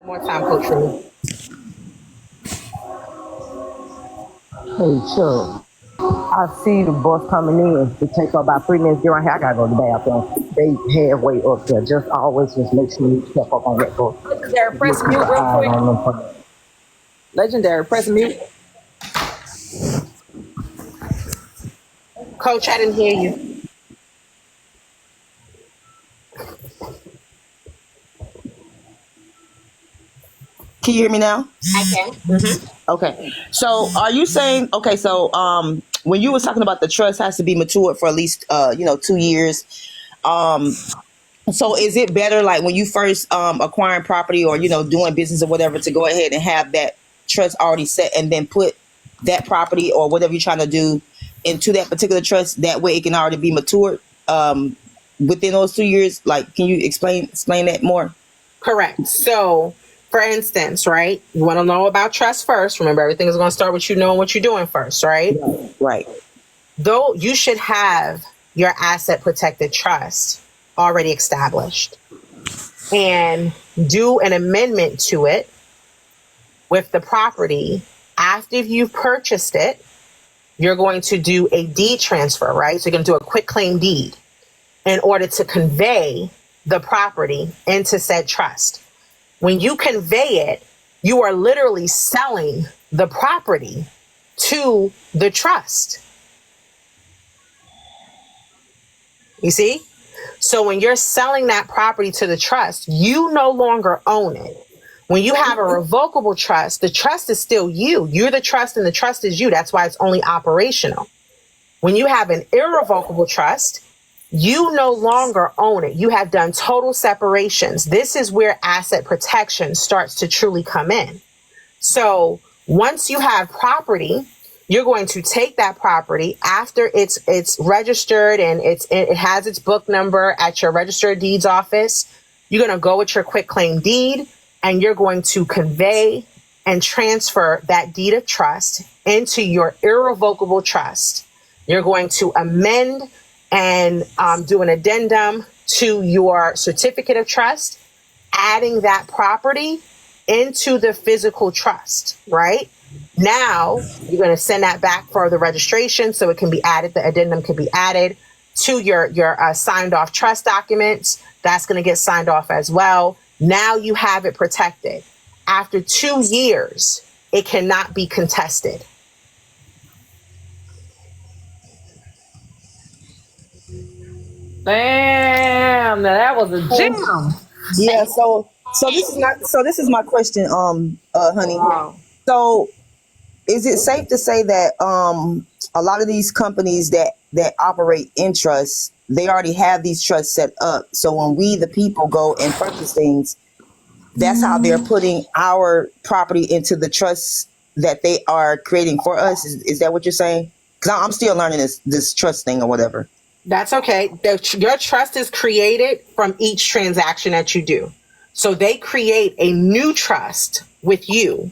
More time, Coach, for me. Hey, sure. I see the bus coming in. It takes about 3 minutes. Get right here. I gotta go to the bathroom. They halfway up there. Just always just make sure you step up on that bus. Legendary, Just press keep mute an real eye quick. on them. For Legendary, press mute. Coach, I didn't hear you. Can you hear me now? I can. Mm-hmm. Okay. So are you saying okay, so when you was talking about the trust has to be matured for at least 2 years. Um so is it better like when you first acquiring property or doing business or whatever to go ahead and have that trust already set and then put that property or whatever you're trying to do into that particular trust, that way it can already be matured within those 2 years? Like, can you explain that more? Correct. So, for instance, right, you want to know about trust first. Remember, everything is going to start with you knowing what you're doing first, right? Right. Though you should have your asset protected trust already established and do an amendment to it with the property after you've purchased it. You're going to do a deed transfer, right? So you're going to do a quick claim deed in order to convey the property into said trust. When you convey it, you are literally selling the property to the trust. You see? So when you're selling that property to the trust, you no longer own it. When you have a revocable trust, the trust is still you. You're the trust and the trust is you. That's why it's only operational. When you have an irrevocable trust, you no longer own it. You have done total separations. This is where asset protection starts to truly come in. So once you have property, you're going to take that property after it's registered and it has its book number at your registered deeds office. You're going to go with your quick claim deed and you're going to convey and transfer that deed of trust into your irrevocable trust. You're going to amend and do an addendum to your certificate of trust, adding that property into the physical trust, right? Now, you're going to send that back for the registration so it can be added. The addendum can be added to your signed off trust documents. That's going to get signed off as well. Now you have it protected. After 2 years, it cannot be contested. Damn, now that was a gem. Yeah, so this is my question, honey. Wow. So is it safe to say that a lot of these companies that operate in trusts, they already have these trusts set up. So when we the people go and purchase things, that's how they're putting our property into the trusts that they are creating for us. Is that what you're saying? Because I'm still learning this trust thing or whatever. That's okay. Your trust is created from each transaction that you do. So they create a new trust with you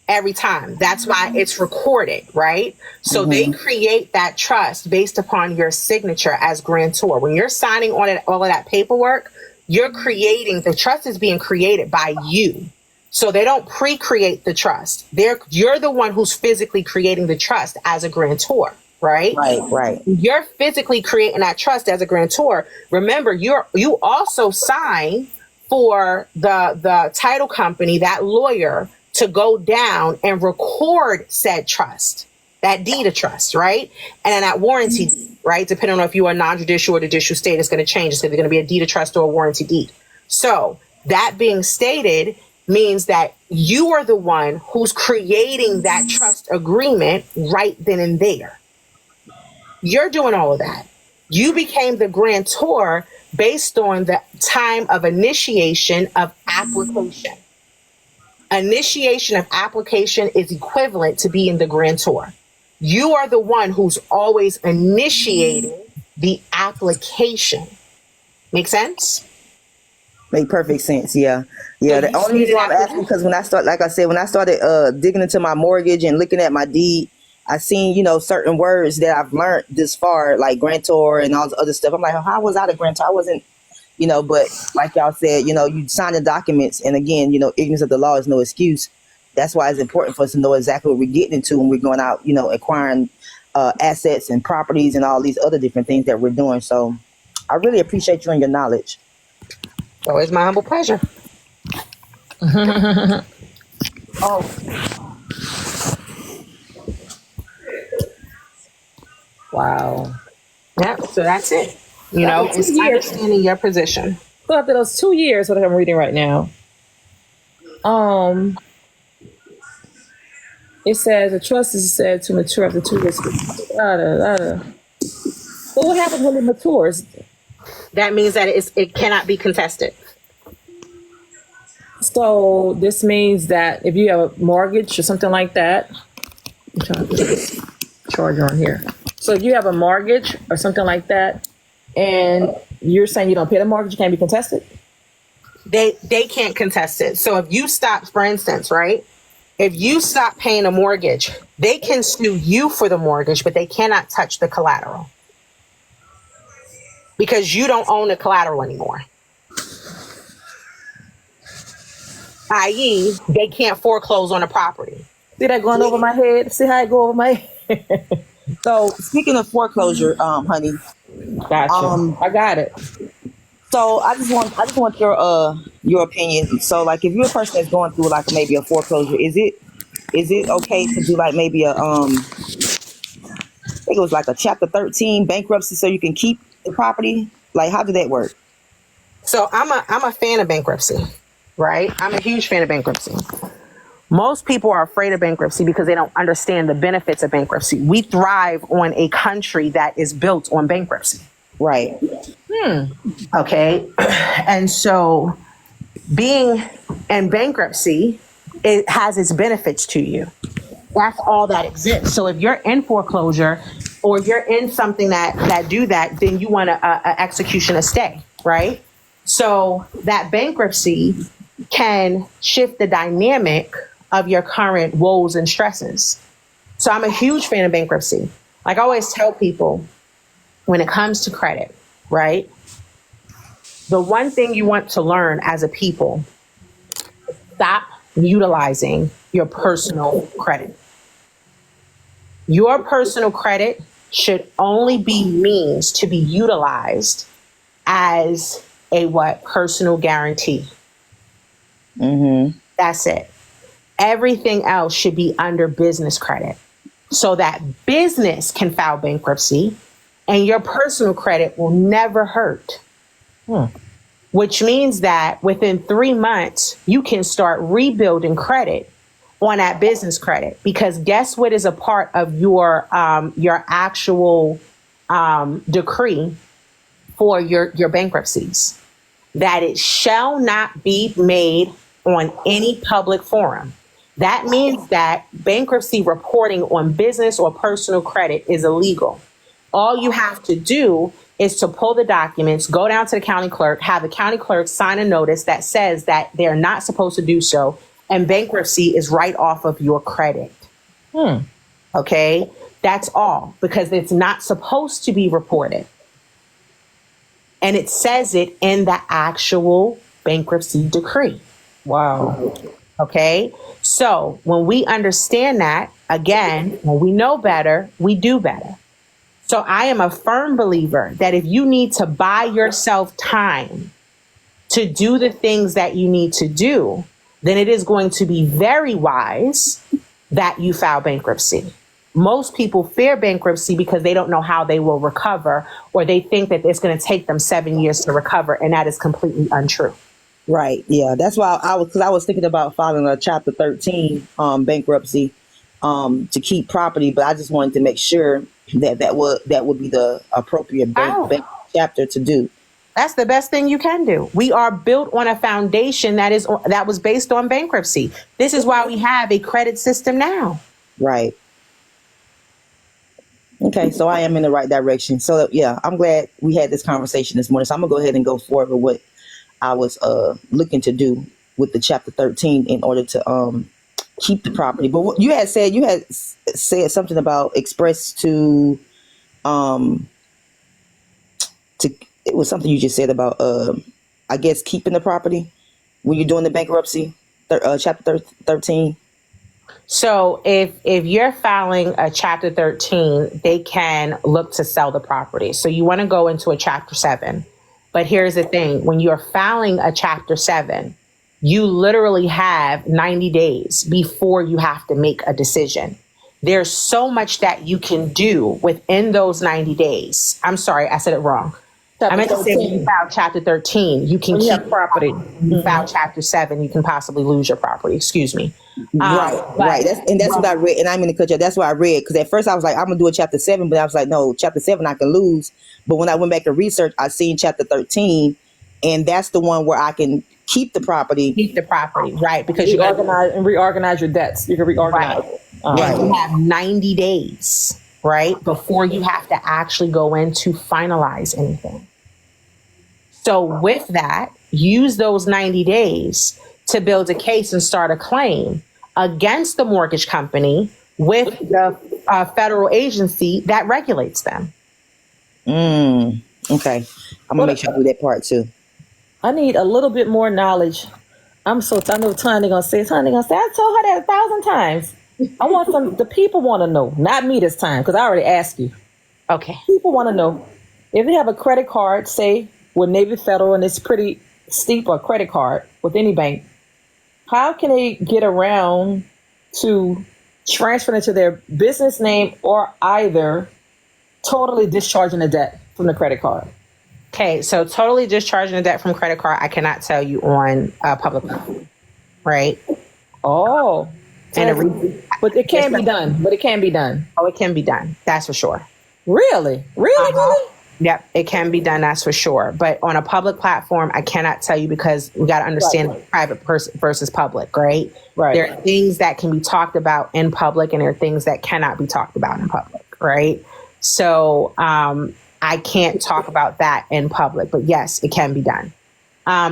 every time. That's why it's recorded, right? So they create that trust based upon your signature as grantor. When you're signing on all of that paperwork, you're creating, the trust is being created by you. So they don't pre-create the trust. You're the one who's physically creating the trust as a grantor, right? Right. You're physically creating that trust as a grantor. Remember, you also sign for the title company, that lawyer, to go down and record said trust, that deed of trust, right? And then that warranty deed, right? Depending on if you are non-judicial or judicial state, it's going to change. It's either going to be a deed of trust or a warranty deed. So that being stated means that you are the one who's creating that trust agreement right then and there. You're doing all of that. You became the grantor based on the time of initiation of application. Initiation of application is equivalent to being the grantor. You are the one who's always initiating the application. Make sense? Make perfect sense. Yeah. So The you only reason stated why I'm asking application. because when I started digging into my mortgage and looking at my deed, I seen certain words that I've learned this far, like grantor and all the other stuff. I'm like, how was I the grantor? I wasn't. but like y'all said, you sign the documents, and again, ignorance of the law is no excuse. That's why it's important for us to know exactly what we're getting into when we're going out, acquiring assets and properties and all these other different things that we're doing. So I really appreciate you and your knowledge. Always my humble pleasure. Oh, Wow. Yep. So that's it. After It's 2 years. understanding your position. So after those 2 years, what I'm reading right now, it says a trust is said to mature after 2 years. But what happens when it matures? That means that it cannot be contested. So this means that if you have a mortgage or something like that, I'm trying to put this charger on here. So if you have a mortgage or something like that, and you're saying you don't pay the mortgage, it can't be contested? They can't contest it. So if you stop, for instance, right? If you stop paying a mortgage, they can sue you for the mortgage, but they cannot touch the collateral because you don't own the collateral anymore. I.e., they can't foreclose on a property. See that going over my head? See how it go over my head? so speaking of foreclosure, honey, Gotcha. I got it. so I just want your opinion. So like, if you're a person that's going through like maybe a foreclosure, is it okay to do like maybe I think it was like a Chapter 13 bankruptcy so you can keep the property? Like, how did that work? So I'm a fan of bankruptcy, right? I'm a huge fan of bankruptcy. Most people are afraid of bankruptcy because they don't understand the benefits of bankruptcy. We thrive on a country that is built on bankruptcy. Right. Okay. And so being in bankruptcy, it has its benefits to you. That's all that exists. So if you're in foreclosure or you're in something that do that, then you want a execution of stay, right? So that bankruptcy can shift the dynamic of your current woes and stresses. So I'm a huge fan of bankruptcy. Like I always tell people, when it comes to credit, right? The one thing you want to learn as a people, stop utilizing your personal credit. Your personal credit should only be means to be utilized as a personal guarantee. That's it. Everything else should be under business credit so that business can file bankruptcy and your personal credit will never hurt. Which means that within 3 months, you can start rebuilding credit on that business credit, because guess what is a part of your actual decree for your bankruptcies? That it shall not be made on any public forum. That means that bankruptcy reporting on business or personal credit is illegal. All you have to do is to pull the documents, go down to the county clerk, have the county clerk sign a notice that says that they're not supposed to do so, and bankruptcy is right off of your credit. Okay? That's all, because it's not supposed to be reported. And it says it in the actual bankruptcy decree. Wow. Okay? So when we understand that, again, when we know better, we do better. So I am a firm believer that if you need to buy yourself time to do the things that you need to do, then it is going to be very wise that you file bankruptcy. Most people fear bankruptcy because they don't know how they will recover, or they think that it's going to take them 7 years to recover, and that is completely untrue. Right. Yeah. That's why I was thinking about filing a Chapter 13 bankruptcy to keep property, but I just wanted to make sure that would be the appropriate bank chapter to do. That's the best thing you can do. We are built on a foundation that was based on bankruptcy. This is why we have a credit system now. Right. Okay, so I am in the right direction. So yeah, I'm glad we had this conversation this morning. So I'm gonna go ahead and go forward with what I was looking to do with the Chapter 13 in order to keep the property. But what you had said something about express to it was something you just said about I guess, keeping the property when you're doing the bankruptcy, chapter 13? So if you're filing a chapter 13, they can look to sell the property. So you want to go into a chapter 7. But here's the thing, when you're filing a chapter 7, you literally have 90 days before you have to make a decision. There's so much that you can do within those 90 days. I'm sorry, I said it wrong. I meant to say when you file chapter 13, you can keep property. When you file chapter 7, you can possibly lose your property. Excuse me. Right. That's what I read. And I'm going to cut you. That's what I read. Because at first I was like, I'm going to do a chapter 7. But I was like, no, chapter 7 I can lose. But when I went back to research, I seen chapter 13. And that's the one where I can keep the property. Keep the property, right? Because you organize and reorganize your debts. You can reorganize. Right. And you have 90 days, right, before you have to actually go in to finalize anything. So with that, use those 90 days to build a case and start a claim against the mortgage company with the federal agency that regulates them. Okay. I'm going to make sure I do that part too. I need a little bit more knowledge. I know Tanya going to say, I told her that 1,000 times. I want the people want to know, not me this time, because I already asked you. Okay. People want to know if they have a credit card, say with Navy Federal, and it's pretty steep, or credit card with any bank, how can they get around to transfer into their business name or either totally discharging the debt from the credit card? Okay, so totally discharging the debt from credit card, I cannot tell you on public, right? Oh. But it can be done. Oh, it can be done. That's for sure. Really? Really? Yep, it can be done. That's for sure. But on a public platform, I cannot tell you because we got to understand private person versus public, right? Right. There are things that can be talked about in public and there are things that cannot be talked about in public, right? So I can't talk about that in public, but yes, it can be done.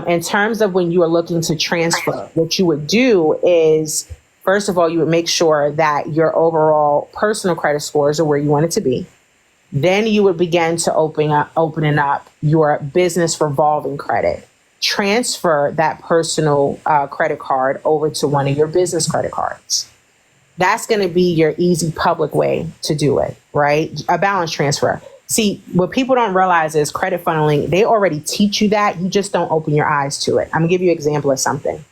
In terms of when you are looking to transfer, what you would do is, first of all, you would make sure that your overall personal credit scores are where you want it to be. Then you would begin to opening up your business revolving credit. Transfer that personal credit card over to one of your business credit cards. That's going to be your easy public way to do it, right? A balance transfer. See, what people don't realize is credit funneling, they already teach you that. You just don't open your eyes to it. I'm going to give you an example of something.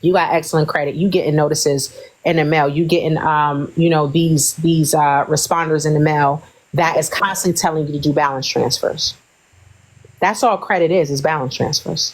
You got excellent credit. You getting notices in the mail. You getting, these responders in the mail that is constantly telling you to do balance transfers. That's all credit is balance transfers,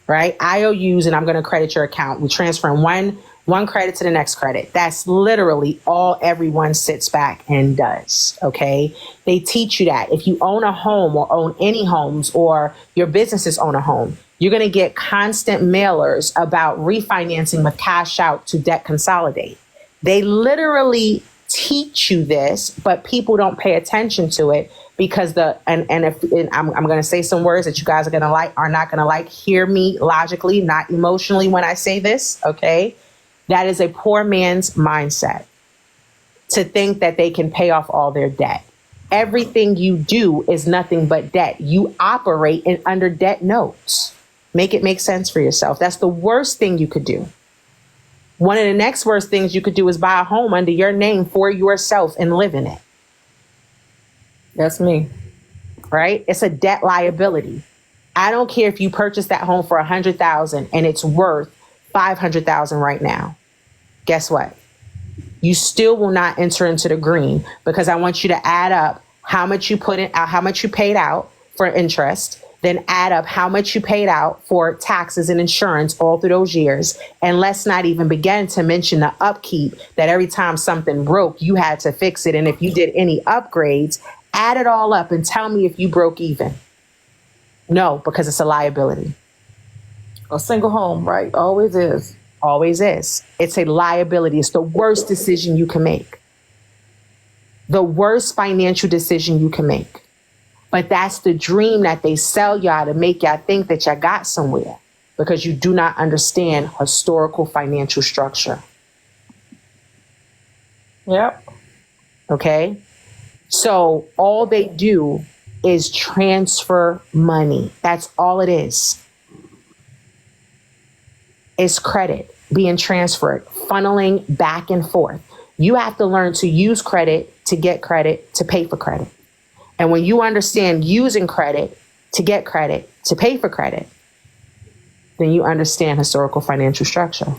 right? IOUs, and I'm going to credit your account. We transfer one credit to the next credit. That's literally all everyone sits back and does, okay? They teach you that. If you own a home or own any homes or your businesses own a home, you're going to get constant mailers about refinancing with cash out to debt consolidate. They literally teach you this, but people don't pay attention to it because I'm going to say some words that you guys are not going to like. Hear me logically, not emotionally when I say this, okay? That is a poor man's mindset to think that they can pay off all their debt. Everything you do is nothing but debt. You operate under debt notes. Make it make sense for yourself. That's the worst thing you could do. One of the next worst things you could do is buy a home under your name for yourself and live in it. That's me. Right? It's a debt liability. I don't care if you purchase that home for $100,000 and it's worth $500,000 right now. Guess what? You still will not enter into the green because I want you to add up how much you how much you paid out for interest, then add up how much you paid out for taxes and insurance all through those years. And let's not even begin to mention the upkeep that every time something broke, you had to fix it. And if you did any upgrades, add it all up and tell me if you broke even. No, because it's a liability. A single home, right? Always is. Always is. It's a liability. It's the worst decision you can make. The worst financial decision you can make. But that's the dream that they sell y'all to make y'all think that y'all got somewhere because you do not understand historical financial structure. Yep. Okay. So all they do is transfer money. That's all it is. is credit being transferred, funneling back and forth. You have to learn to use credit, to get credit, to pay for credit. And when you understand using credit to get credit, to pay for credit, then you understand historical financial structure.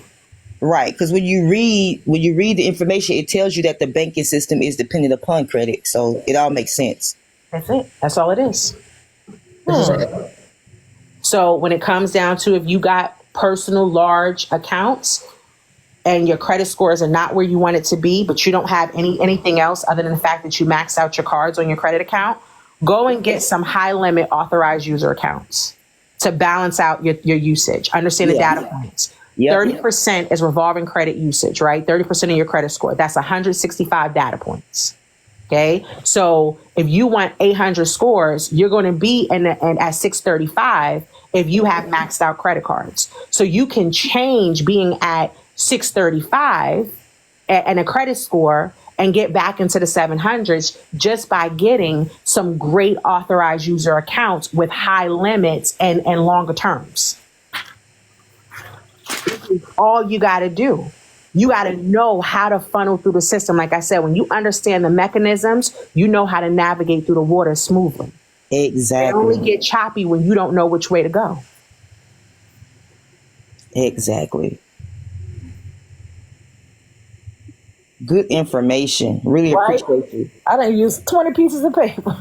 Right, because when you read the information, it tells you that the banking system is dependent upon credit. So it all makes sense. That's it. That's all it is. So when it comes down to if you got personal large accounts and your credit scores are not where you want it to be, but you don't have anything else other than the fact that you maxed out your cards on your credit account, go and get some high limit authorized user accounts to balance out your usage. Understand the data points. 30% is revolving credit usage, right? 30% of your credit score. That's 165 data points. Okay. So if you want 800 scores, you're going to be at 635 if you have maxed out credit cards. So you can change being at 635 and a credit score and get back into the 700s just by getting some great authorized user accounts with high limits and longer terms. All you got to do. You got to know how to funnel through the system. Like I said, when you understand the mechanisms, you know how to navigate through the water smoothly. Exactly. It only get choppy when you don't know which way to go. Exactly. Good information. Really appreciate you. I done used 20 pieces of paper.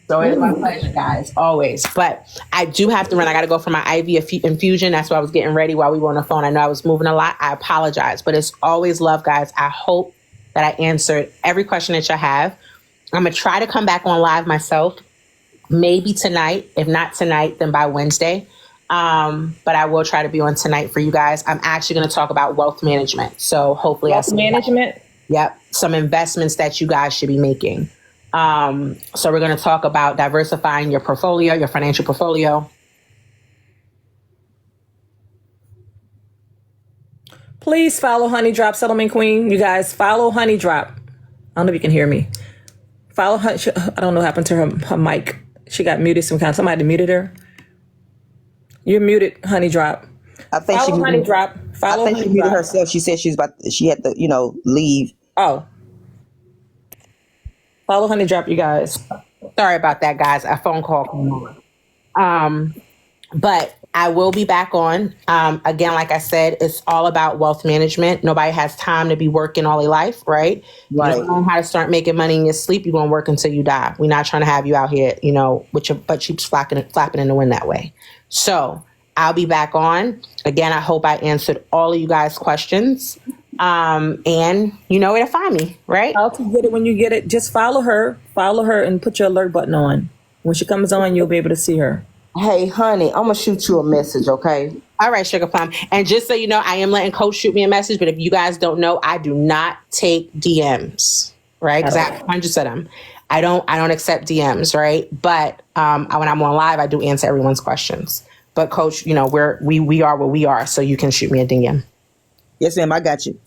So it's my pleasure, guys, always. But I do have to run. I got to go for my IV infusion. That's why I was getting ready while we were on the phone. I know I was moving a lot. I apologize, but it's always love, guys. I hope that I answered every question that you have. I'm going to try to come back on live myself, maybe tonight. If not tonight, then by Wednesday. But I will try to be on tonight for you guys. I'm actually going to talk about wealth management. So hopefully Wealth management? Yep. Some investments that you guys should be making. So we're going to talk about diversifying your portfolio, your financial portfolio. Please follow Honey Drop, Settlement Queen. You guys follow Honey Drop. I don't know if you can hear me. Follow her. I don't know what happened to her mic. She got muted some kind. Somebody muted her. You're muted, Honey Drop. I think follow she Honey Drop. Follow I think Honey she muted Drop. herself. She said she had to, leave. Oh. Follow Honey Drop, you guys. Sorry about that, guys. A phone call came on. But I will be back on. Again, like I said, it's all about wealth management. Nobody has time to be working all their life, right? Right. You don't know how to start making money in your sleep. You're going to work until you die. We're not trying to have you out here, with your butt cheeks flapping in the wind that way. So I'll be back on. Again, I hope I answered all of you guys' questions. And you know where to find me, right? How to get it when you get it. Just follow her and put your alert button on. When she comes on, you'll be able to see her. Hey, honey, I'm going to shoot you a message, okay? All right, Sugar Plum. And just so you know, I am letting Coach shoot me a message, but if you guys don't know, I do not take DMs, right? Because I have hundreds of them. I don't accept DMs, right? But when I'm on live, I do answer everyone's questions. But Coach, we are what we are, so you can shoot me a DM. Yes, ma'am, I got you.